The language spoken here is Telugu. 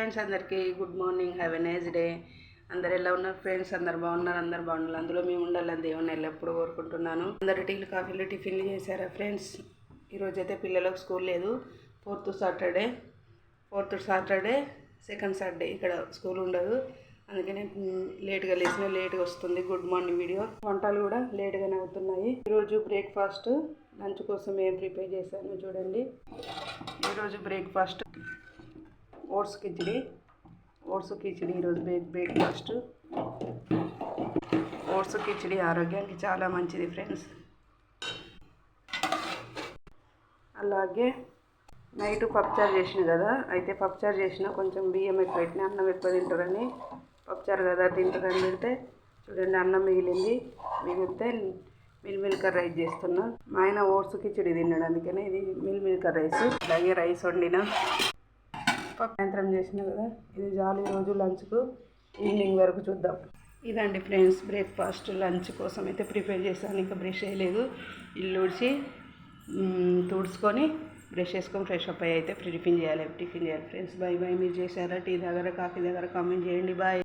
ఫ్రెండ్స్, అందరికీ good morning. Have a nice day. అందరు ఎలా ఉన్నారు ఫ్రెండ్స్? అందరు బాగున్నారు, అందరు బాగున్నారు. అందులో మేము ఉండాలని దేవుని ఎల్లప్పుడూ కోరుకుంటున్నాను. అందరు టీలు కాఫీలు టిఫిన్లు చేశారా ఫ్రెండ్స్? ఈరోజైతే పిల్లలకు స్కూల్ లేదు. ఫోర్త్ సాటర్డే సెకండ్ సాటర్డే ఇక్కడ స్కూల్ ఉండదు. అందుకనే లేట్గా లేచిన లేట్గా వస్తుంది గుడ్ మార్నింగ్ వీడియో. వంటలు కూడా లేట్గానే అవుతున్నాయి. ఈరోజు బ్రేక్ఫాస్ట్ లంచ్ కోసం ఏం ప్రిపేర్ చేశాను చూడండి. ఈరోజు బ్రేక్ఫాస్ట్ ఓట్స్ కిచిడి ఈరోజు బ్రేక్ఫాస్ట్. ఓట్స్ కిచిడి ఆరోగ్యానికి చాలా మంచిది ఫ్రెండ్స్. అలాగే నైట్ పప్పుచారు చేసిన కదా, అయితే పప్పుచారు చేసిన కొంచెం బియ్యం ఎక్కువ పెట్టిన, అన్నం ఎక్కువ తింటారని. పప్పుచారు కదా తింటారని తింటే చూడండి, అన్నం మిగిలితే మిల్కర్ రైస్ చేస్తున్నా. మా ఆయన ఓట్స్ కిచిడి తిన్నాడు, అందుకనే ఇది మిల్కర్ రైస్. అలాగే రైస్ వండిన, సాయంత్రం చేసిన కదా, ఇది చాలు ఈరోజు లంచ్కు. ఈవినింగ్ వరకు చూద్దాం. ఇదండి ఫ్రెండ్స్ బ్రేక్ఫాస్ట్. లంచ్ కోసం అయితే ప్రిపేర్ చేశాను. ఇంకా బ్రష్ చేయలేదు. ఇల్లు ఊడ్చి తుడుచుకొని బ్రష్ చేసుకొని ఫ్రెష్ అప్ అయ్యి అయితే టిఫిన్ చేయాలి ఫ్రెండ్స్. బాయ్. మీరు చేశారా? టీ దగ్గర కాఫీ దగ్గర కామెంట్ చేయండి. బాయ్.